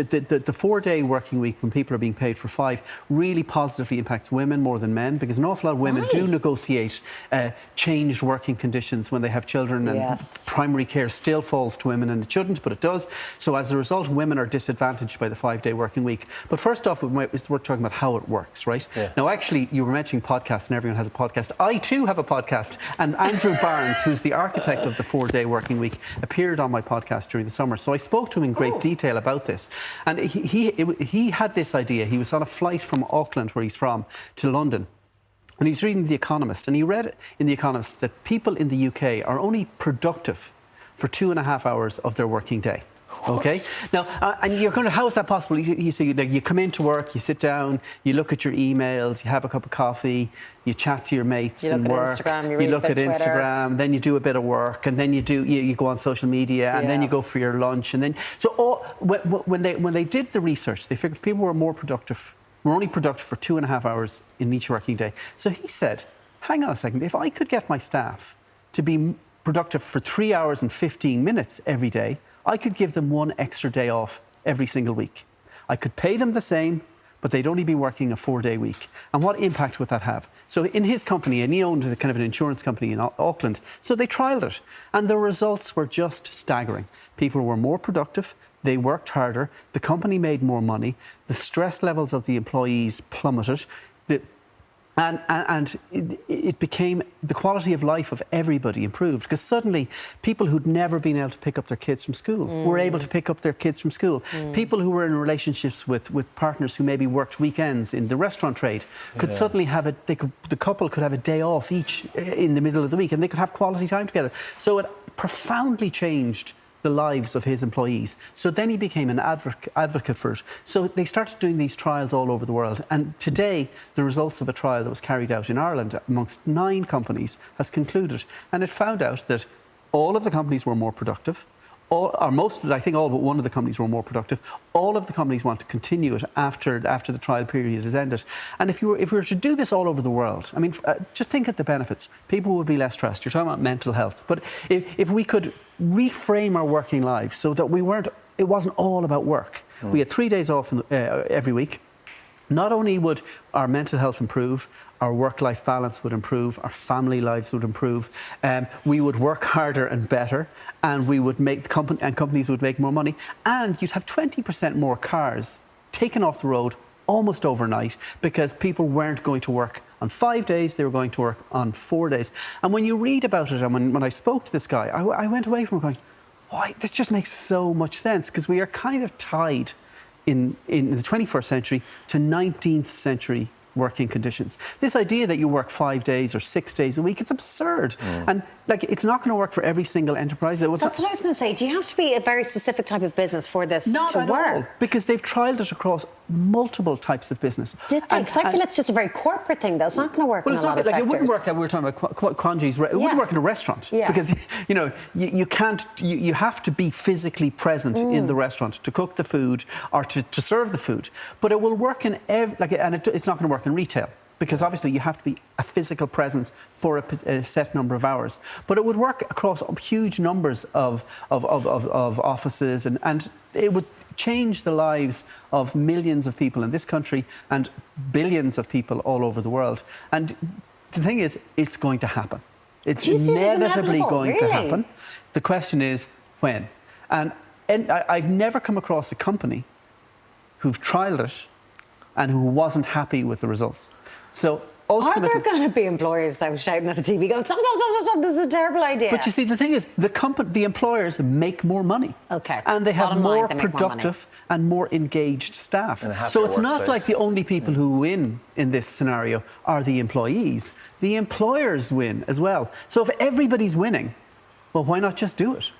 the 4-day working week, when people are being paid for 5, really positively impacts women more than men, because an awful lot of women do negotiate changed working conditions when they have children, and primary care still falls to women, and it shouldn't, but it does. So as a result, women are disadvantaged by the 5-day working week. But first off, it's worth talking about how it works, right? Yeah. Now, actually, you were mentioning podcasts, and everyone has a podcast. I too have a podcast, and Andrew Barnes, who's the architect of the 4-day working week, appeared on my podcast during the summer. So I spoke to him in great detail about this. And he had this idea. He was on a flight from Auckland, where he's from, to London. And he's reading The Economist. And he read in The Economist that people in the UK are only productive for 2.5 hours of their working day. OK? Now, and you're going to, how is that possible? You see, you come into work, you sit down, you look at your emails, you have a cup of coffee, you chat to your mates and work. You look at Instagram, then you do a bit of work, and then you go on social media, and then you go for your lunch, and then when they did the research, they figured people were only productive for 2.5 hours in each working day. So he said, hang on a second, if I could get my staff to be productive for 3 hours and 15 minutes every day, I could give them 1 extra day off every single week. I could pay them the same, but they'd only be working a 4-day week. And what impact would that have? So in his company, and he owned kind of an insurance company in Auckland, so they trialled it. And the results were just staggering. People were more productive, they worked harder, the company made more money, the stress levels of the employees plummeted, and it became, the quality of life of everybody improved, because suddenly people who'd never been able to pick up their kids from school were able to pick up their kids from school. People who were in relationships with partners who maybe worked weekends in the restaurant trade could suddenly have the couple could have a day off each in the middle of the week, and they could have quality time together. So it profoundly changed the lives of his employees. So then he became an advocate for it. So they started doing these trials all over the world. And today, the results of a trial that was carried out in Ireland amongst 9 companies has concluded. And it found out that all of the companies were more productive. I think all but one of the companies were more productive. All of the companies want to continue it after the trial period has ended. And if we were to do this all over the world, I mean, just think of the benefits. People would be less stressed. You're talking about mental health. But if we could reframe our working lives so that it wasn't all about work. We had 3 days off every week. Not only would our mental health improve, our work-life balance would improve, our family lives would improve, we would work harder and better, and we would make companies would make more money, and you'd have 20% more cars taken off the road almost overnight, because people weren't going to work on 5 days, they were going to work on 4 days. And when you read about it, and when I spoke to this guy, I went away from going, why, this just makes so much sense, because we are kind of tied in the 21st century to 19th century working conditions. This idea that you work 5 days or 6 days a week, it's absurd. And it's not going to work for every single enterprise. That's what I was going to say. Do you have to be a very specific type of business for this to work? Not at all, because they've trialled it across multiple types of business. Did they? Because I feel it's just a very corporate thing, though. It's not going to work in a lot of sectors. It wouldn't work, we were talking about Conji's, it wouldn't work in a restaurant. Because, you can't, you have to be physically present in the restaurant to cook the food or to serve the food. But it will work in it's not going to work in retail, because obviously you have to be a physical presence for a set number of hours. But it would work across huge numbers of offices, and it would change the lives of millions of people in this country and billions of people all over the world. And the thing is, it's going to happen. It's inevitably going to happen. The question is, when? And I've never come across a company who've trialled it and who wasn't happy with the results. So ultimately, are there going to be employers that were shouting at the TV going, stop, this is a terrible idea? But you see, the thing is, the employers make more money. Okay. And they have more productive and more engaged staff. So it's not like the only people who win in this scenario are the employees. The employers win as well. So if everybody's winning, well, why not just do it?